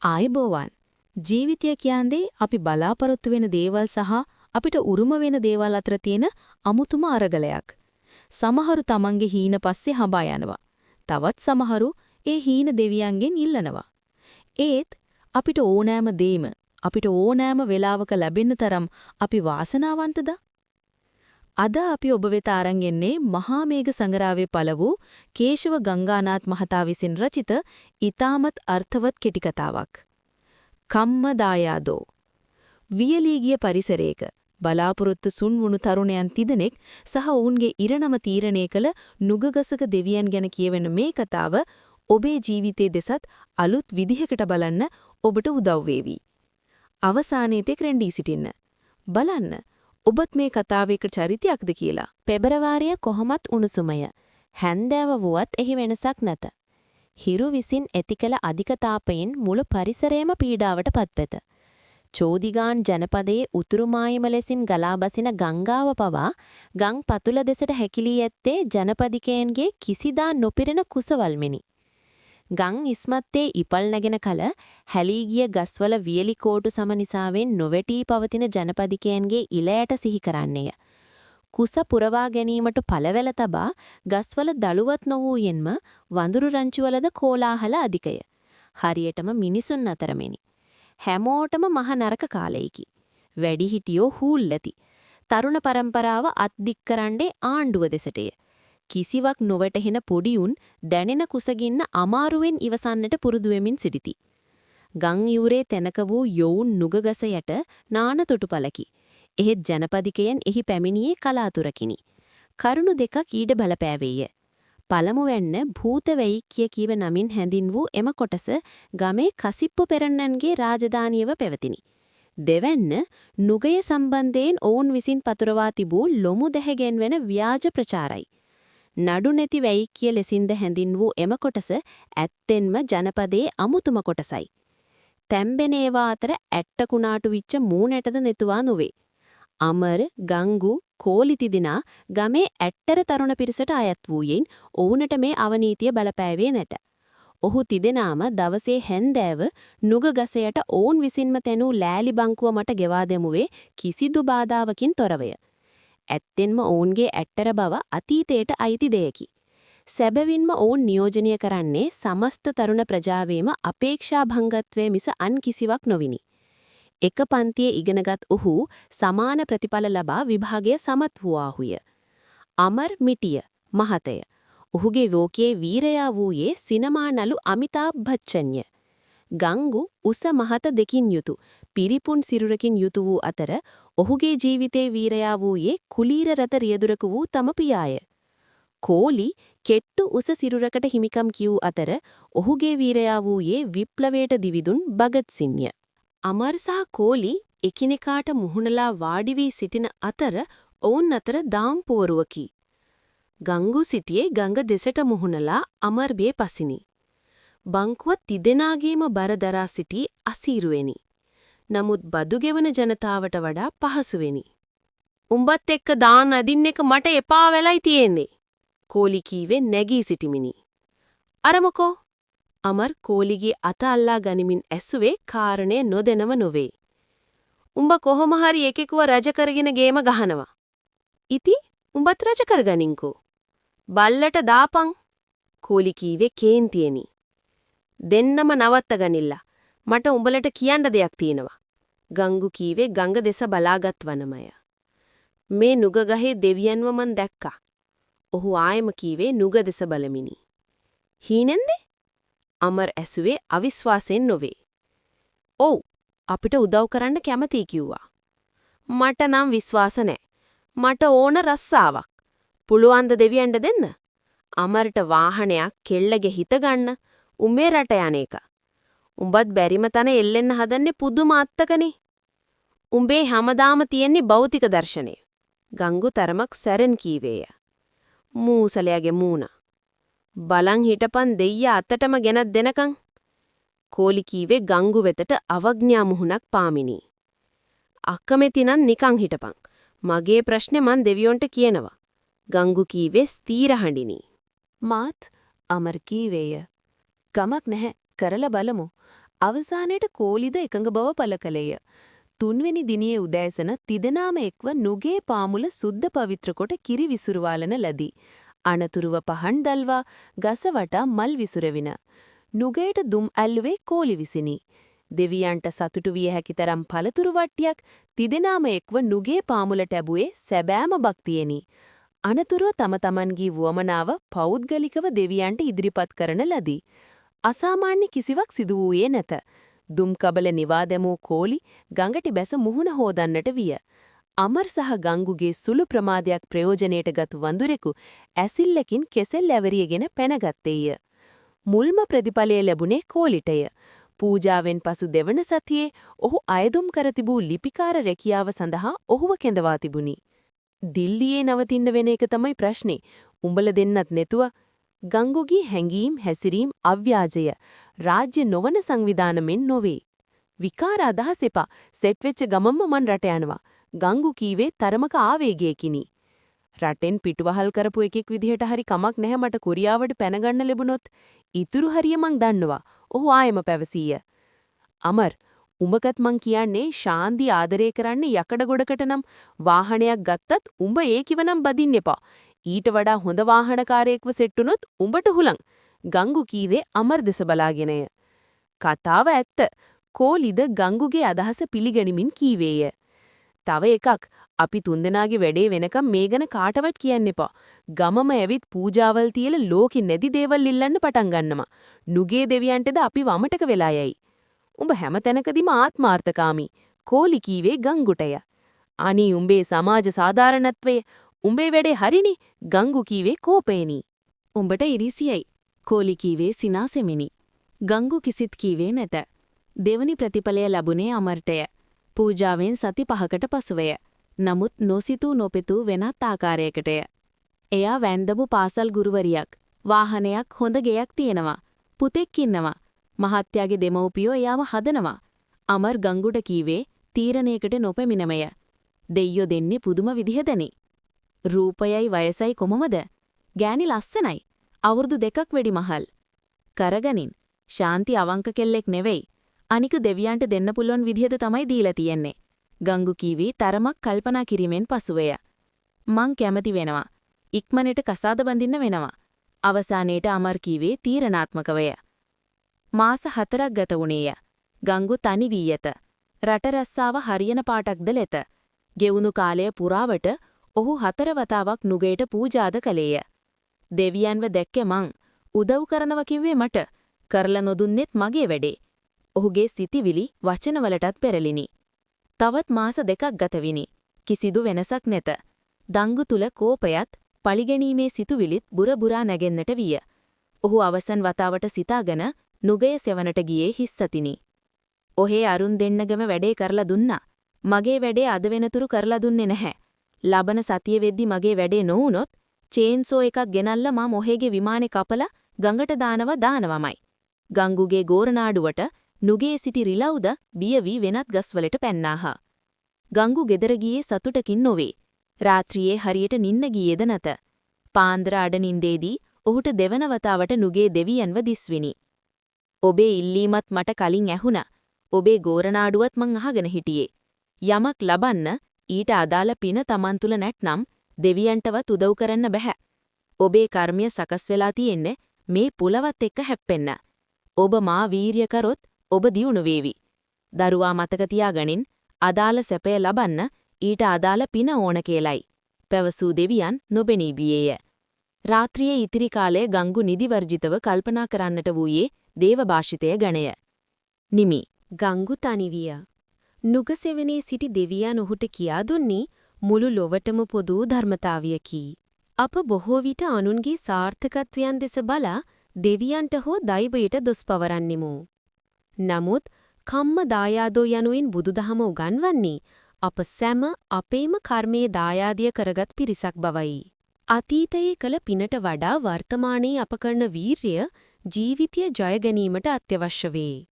ආයුබෝවන් ජීවිතය කියන්නේ අපි බලාපොරොත්තු වෙන දේවල් සහ අපිට උරුම වෙන දේවල් අතර තියෙන අමුතුම අරගලයක්. සමහරු තමන්ගේ හීන පස්සේ හඹා යනවා. තවත් සමහරු ඒ හීන දෙවියන්ගෙන් ඉල්ලනවා. ඒත් අපිට ඕනෑම දේම අපිට ඕනෑම වෙලාවක ලැබෙන්න තරම් අපි වාසනාවන්තද? අද අපි ඔබ වෙත අරන් එන්නේ මහා මේඝ සංගරාවේ පළ වූ කේශව ගංගානාත් මහතා විසින් රචිත ඊ타මත් අර්ථවත් කෙටි කතාවක්. කම්මදායාදෝ. වියලී ගිය පරිසරයක බලාපොරොත්තු සුන්වුණු තරුණයන් තිදෙනෙක් සහ ඔවුන්ගේ ඉරණම තීරණය කළ නුගගසක දෙවියන් ගැන කියවෙන මේ කතාව ඔබේ ජීවිතයේ දෙසත් අලුත් විදිහකට බලන්න ඔබට උදව් වේවි. අවසානයේ තෙක් රැඳී සිටින්න. බලන්න ඔබත් මේ කතාවේ චරිතයක්ද කියලා. පෙබරවාරිය කොහොමත් උණුසුමය. හැන්දෑව වුවත් එහි වෙනසක් නැත. හිරු විසින් ඇති කළ අධික තාපයෙන් මුළු පරිසරයම පීඩාවට පත්වෙත. චෝදිගාන් ජනපදයේ උතුරු මායිම ලෙසින් ගලා බසින ගංගාව පවා ගම් පතුල දෙසට හැකිලී ඇත්තේ ජනපදිකයන්ගේ කිසිදා නොපිරෙන කුසවල්මිනි. ගම් ඉස්මත්තේ ඉපල් නැගෙන කල හැලී ගිය ගස්වල වියලි කෝටු සම නිසාවෙන් නොවැටී පවතින ජනපදිකයන්ගේ ඉලයට සිහි කරන්නේය. කුස පුරවා ගැනීමට පළවැල තබා ගස්වල දළුවත් නොවූයෙන්ම වඳුරු රංචුවලද කෝලාහල අධිකය. හරියටම මිනිසුන් අතරමෙනි. හැමෝටම මහ නරක කාලයකි. වැඩිහිටියෝ හූල්ලති. තරුණ පරම්පරාව අත්දික් කරන්නේ ආණ්ඩුව දෙසටය. කිසිවක් නොවැටහෙන පොඩියුන් දැනෙන කුසගින්න අමාරුවෙන් ඉවසන්නට පුරුදු වෙමින් සිටිති. ගම් යූරේ තැනක වූ යොවුන් නුගගස යට නාන තොටුපලකි. එහෙත් ජනපදිකයන් එහි පැමිණියේ කලාතුරකිනි. කරුණු දෙකක් ඊට බලපෑවේය. පළමුවැන්න භූතවැයික්‍ය කීව නමින් හැඳින් වූ එම කොටස ගමේ කසිප්පු පෙරන්නන්ගේ රාජධානියව පැවතිනි. දෙවැන්න නුගය සම්බන්ධයෙන් ඔවුන් විසින් පතුරවා තිබූ ලොමු දැහැගෙන්වෙන ව්‍යාජ ප්‍රචාරයි. නඩු නැති වැයික්‍ය ලෙසින්ද හැඳින් වූ එම කොටස ඇත්තෙන්ම ජනපදයේ අමුතුම කොටසයි. තැම්බෙන ඒවා අතර ඇට්ටකුණාටු විච්ච මූණැටද නෙතුවා නොවේ. අමර, ගංගු, කෝලි තිදෙනා ගමේ ඇට්ටර තරුණ පිරිසට අයත් වූයෙන් ඔවුන්ට මේ අවනීතිය බලපෑවේ නැත. ඔහු තිදෙනාම දවසේ හැන්දෑව නුගගසයට ඔවුන් විසින්ම තැනූ ලෑලි බංකුව මට ගෙවා දෙමුවේ කිසිදු බාධාවකින් තොරවය. ඇත්තෙන්ම ඔවුන්ගේ ඇට්ටර බව අතීතයට අයිති දෙයකි. සැබවින්ම ඔවුන් නියෝජනය කරන්නේ සමස්ත තරුණ ප්‍රජාවේම අපේක්ෂා භංගත්වයේ මිස අන් කිසිවක් නොවිනි. එක පන්තියේ ඉගෙනගත් ඔහු සමාන ප්‍රතිඵල ලබා විභාගය සමත් වූාහුය. අමර් මිටිය මහතය. ඔහුගේ ලෝකයේ වීරයා වූයේ සිනමා නළු අමිතාබ් බච්චන්ය. ගංගු උස මහත දෙකින් යුතු පිරිපුන් සිරුරකින් යුතු වූ අතර ඔහුගේ ජීවිතේ වීරයා වූයේ කුලීර රත රියදුරක වූ තම පියාය. කෝලි කෙට්ටු උස සිරුරකට හිමිකම් කියූ අතර ඔහුගේ වීරයා වූයේ විප්ලවයට දිවිදුන් භගත් සිංය. අමර් සහ කෝලි එකිනෙකාට මුහුණලා වාඩි වී සිටින අතර ඔවුන් අතර දාම් පුවරුවකි. ගංගු සිටියේ ගඟ දෙසට මුහුණලා අමර්ගේ පසිනි. බංකුව තිදෙනාගේම බර දරා සිටි අසීරුවෙනි. නමුත් බදු ගෙවන ජනතාවට වඩා පහසුවෙනි. උඹත් එක්ක දාන් අදින්න එක මට එපා වෙලයි තියෙන්නේ. කෝලි කීවේ නැගී සිටිමිනි. අරමකෝ අමර් කෝලිගේ අත අල්ලා ගනිමින් ඇසුවේ කාරණය නොදැනව නොවේ. උඹ කොහොම හරි එකෙකුව රජ කරගෙන ගේම ගහනවා. ඉති උඹත් රජ කරගනින්කෝ. බල්ලට දාපන්. කෝලි කීවේ කේන්තියෙනි. දෙන්නම නවත්ත ගනිල්ලා. මට උඹලට කියන්න දෙයක් තියෙනවා. ගංගු කීවේ ගඟ දෙස බලාගත් වනමය. මේ නුග ගහේ දෙවියන්ව මන් දැක්කා. ඔහු ආයෙම කීවේ නුග දෙස බලමිනි. හීනෙන්ද? අමර් ඇසුවේ අවිශ්වාසයෙන් නොවේ. ඔව් අපිට උදව් කරන්න කැමතියි කිව්වා. මට නම් විශ්වාස නැහැ. මට ඕන රස්සාවක්. පුළුවන් ද දෙවියන්ට දෙන්න? අමර්ට වාහනයක් කෙල්ලගේ හිත ගන්න උඹේ රට යන එක. උඹත් බැරිම තන එල්ලෙන්න හදන්නේ පුදුම අත්තකනේ. උඹේ හැමදාම තියෙන්නේ භෞතික දර්ශනය. ගංගු තරමක් සැරෙන් කීවේය. මූසලයාගේ මූණ. බලන් හිටපන් දෙయ్య අතටම ගෙනත් දෙනකන්. කෝලි කීවේ ගංගු වෙතට අවඥා මුහුණක් පාමිනි. අකමැති නම් නිකන් හිටපන්. මගේ ප්‍රශ්නේ මන් දෙවියොන්ට කියනවා. ගංගු කීවේ ස්ථීර හඬිනි. මාත් අමර් කීවේය. කමක් නැහැ කරලා බලමු. අවසානයේ කෝලිද එකඟ බව පළ කළේය. තුන්වෙනි දිනියේ උදෑසන තිදෙනාම එක්ව නුගේ පාමුල සුද්ධ පවිත්‍ර කොට කිරි විසුරුවාලන ලදී. අනතුරුව පහන් දල්වා ගස වටා මල් විසුරවින. නුගයට දුම් ඇල්ලුවේ කෝලි විසිනි. දෙවියන්ට සතුටු විය හැකි තරම් පළතුරු වට්ටියක් තිදෙනාම එක්ව නුගේ පාමුලට ඇබුවේ සැබෑම භක්තියෙනි. අනතුරුව තම තමන්ගේ වුවමනාව පෞද්ගලිකව දෙවියන්ට ඉදිරිපත් කරන ලදී. අසාමාන්‍ය කිසිවක් සිදු වූයේ නැත. දුම් කබල නිවා දැමූ කෝලි ගඟට බැස මුහුණ හෝදන්නට විය. අමර් සහ ගංගුගේ සුළු ප්‍රමාදයක් ප්‍රයෝජනයට ගත් වඳුරෙකු ඇසිල්ලකින් කෙසෙල් ඇවරියගෙන පැනගත්තේය. මුල්ම ප්‍රතිඵලය ලැබුණේ කෝලිටය. පූජාවෙන් පසු දෙවන සතියේ ඔහු අයදුම් කර තිබූ ලිපිකාර රැකියාව සඳහා ඔහුව කැඳවා තිබුණි. දිල්ලියේ නවතින්න වෙන එක තමයි ප්‍රශ්නේ. උඹල දෙන්නත් නැතුව ගංගුගේ හැඟීම් හැසිරීම් අව්‍යාජය රාජ්‍ය නොවන සංවිධානමෙන් නොවේ. විකාර අදහස් එපා. සෙට් වෙච්ච ගමම්ම මන් රට යනවා. ගංගු කීවේ තරමක ආවේගයකිනි. රටෙන් පිටුවහල් කරපු එකෙක් විදිහට හරි කමක් නැහැ මට කොරියාවට පැනගන්න ලැබුණොත්. ඉතුරු හරිය මං දන්නවා. ඔහු ආයෙම පැවසීය. අමර්, උඹකත් මං කියන්නේ ශාන්ති ආදරය කරන්න යකඩ ගොඩකට නම් වාහනයක් ගත්තත් උඹ ඒකිවනම් බදින්න එපා. ඊට වඩා හොඳ වාහනකාරයෙක්ව සෙට්ටුනොත් උඹට හුලං. ගංගු කීවේ අමර් දෙස බලාගෙනය. කතාව ඇත්ත. කෝලිද ගංගුගේ අදහස පිළිගනිමින් කීවේය. තව එකක් අපි තුන්දෙනාගේ වැඩේ වෙනකම් මේ ගැන කාටවත් කියන්න එපා. ගමම ඇවිත් පූජාවල් තියලා ලෝකෙ නැති දේවල් ඉල්ලන්න පටන් ගන්නවා. නුගේ දෙවියන්ටද අපි වමටක වෙලා යයි. උඹ හැම තැනකදීම ආත්මාර්ථකාමී. කෝලි කීවේ ගංගුටය. අනී උඹේ සමාජ සාධාරණත්වය උඹේ වැඩේ හරිනි. ගංගු කීවේ කෝපේනි. උඹට ඉරිසියයි. කෝලි කීවේ සිනාසෙමිනි. ගංගු කිසිත් කීවේ නැත. දෙවනි ප්‍රතිඵලය ලැබුණේ අමර්ටය. පූජාවෙන් සති 5කට පසුවය. නමුත් නොසිතූ නොපෙතූ වෙනත් ආකාරයකටය. එයා වැන්දපු පාසල් ගුරුවරියක්. වාහනයක් හොඳ ගෙයක් තියෙනවා. පුතෙක් ඉන්නවා. මහත්යාගේ දෙමව්පියෝ එයාව හදනවා. අමර් ගංගුට කීවේ තීරණයකට නොපැමිණමය. දෙයියෝ දෙන්නේ පුදුම විදිහදනි. රූපයයි වයසයි කොමමද? ගෑණි ලස්සනයි. අවුරුදු 2ක් වැඩි මහල්. කරගනින්. ශාන්ති අවංක කෙල්ලෙක් නෙවෙයි. අනික දෙවියන්ට දෙන්න පුළුවන් විදිහද තමයි දීලා තියෙන්නේ. ගංගු කීවි තරමක් කල්පනා කිරීමෙන් පසුවය. මං කැමති වෙනවා. ඉක්මනට කසාද බඳින්න වෙනවා. අවසානයේට අමර් කීවේ තීරණාත්මකවය. මාස 4ක් ගත වුණේය. ගංගු තනි වී ඇත. රට රස්සාව හරියන පාටක්ද ලෙත. ගෙවුණු කාලය පුරාවට ඔහු 4 වතාවක් නුගේට පූජාද කළේය. දෙවියන්ව දැක්කේ මං. උදව් කරනවා කිව්වේ මට. කරලා නොදුන්නෙත් මගේ වැඩේ. ඔහුගේ සිතිවිලි වචනවලටත් පෙරලිනි. තවත් මාස 2ක් ගතවිනි. කිසිදු වෙනසක් නැත. දංගු තුල කෝපයත්, පලිගැනීමේ සිතුවිලිත් බුරබුරා නැගෙන්නට විය. ඔහු අවසන් වතාවට සිතාගෙන නුගය සෙවණට ගියේ හිස්සතිනි. ඔහේ අරුන් දෙන්නගම වැඩේ කරලා දුන්නා. මගේ වැඩේ අද වෙනතුරු කරලා දුන්නේ නැහැ. ලබන සතිය වෙද්දි මගේ වැඩේ නොවුනොත් චේන්සෝ එකක් ගෙනල්ලා මම ඔහේගේ විමානේ කපලා ගඟට දානවමයි. ගංගුගේ ගෝරනාඩුවට නුගේ සිටි රිලවුද බිය වී වෙනත් ගස්වලට පැන්නාහ. ගංගු ගෙදර ගියේ සතුටකින් නොවේ. රාත්‍රියේ හරියට නින්න ගියේද නැත. පාන්දර අඩනින්දේදී ඔහුට දෙවන වතාවට නුගේ දෙවියන්ව දිස්විනි. ඔබේ ඉල්ලීමත් මට කලින් ඇහුණා. ඔබේ ගෝරනාඩුවත් මං අහගෙන හිටියේ. යමක් ලබන්න ඊට අදාළ පින Taman තුල නැත්නම් දෙවියන්ටවත් උදව් කරන්න බෑ. ඔබේ කර්මය සකස් වෙලා තියෙන්නේ මේ පුලවත් එක්ක හැප්පෙන්න. ඔබ මා වීරිය කරොත් ඔබ දියුණු වේවි. දරුවා මතක තියාගනින් අදාළ සැපය ලබන්න ඊට අදාළ පින ඕන කියලයි. පැවසූ දෙවියන් නොබෙනී ගියේය. රාත්‍රියේ ඉතිරි කාලයේ ගංගු නිදිවර්ජිතව කල්පනා කරන්නට වූයේ දේවභාෂිතය ගණය. නිමි. ගංගු තනිවිය. නුගසෙවණේ සිටි දෙවියන් ඔහුට කියා දුන්නේ මුළු ලොවටම පොදු ධර්මතාවයකි. අප බොහෝ විට අනුන්ගේ සාර්ථකත්වයන් දෙස බලා දෙවියන්ට හෝ දෛවයට දොස් පවරන්නෙමු. නමුත් කම්ම දායාදෝ යනුවෙන් බුදුදහම උගන්වන්නේ අප සැම අපේම කර්මයේ දායාදිය කරගත් පිරිසක් බවයි. අතීතයේ කළ පිනට වඩා වර්තමානයේ අප කරන වීර්යය ජීවිතය ජය ගැනීමට අත්‍යවශ්‍ය වේ.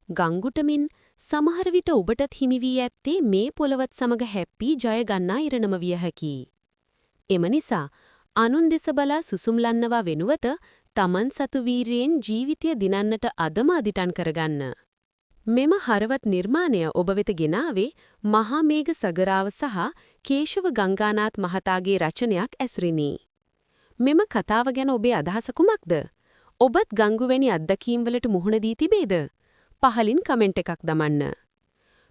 ගංගුටමින් සමහර විට ඔබටත් හිමි වී ඇත්තේ මේ පොළවත් සමග හැප්පී ජය ගන්නා ඉරණම විය හැකියි. එම නිසා අනුන් දෙස බලා සුසුම්ලන්නවා වෙනුවත Taman සතු වීරයෙන් ජීවිතය දිනන්නට අදම අදිටන් කරගන්න. මෙම හරවත් නිර්මාණය ඔබ වෙත ගෙනාවේ මහා මේඝ සගරාව සහ කේශව ගංගානාත් මහතාගේ රචනයක් ඇසුරිනි. මෙම කතාව ගැන ඔබේ අදහස කුමක්ද? ඔබත් ගංගුවැනි අත්දැකීම්වලට මුහුණ දී තිබේද? පහලින් කමෙන්ට් එකක් දමන්න.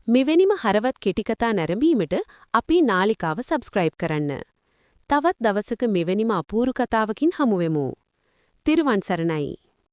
මෙවැනිම හරවත් කෙටි කතා නැරඹීමට අපේ නාලිකාව සබ්ස්ක්‍රයිබ් කරන්න. තවත් දවසක මෙවැනිම අපූර්ව කතාවකින් හමු වෙමු. තිරුවන් සරණයි.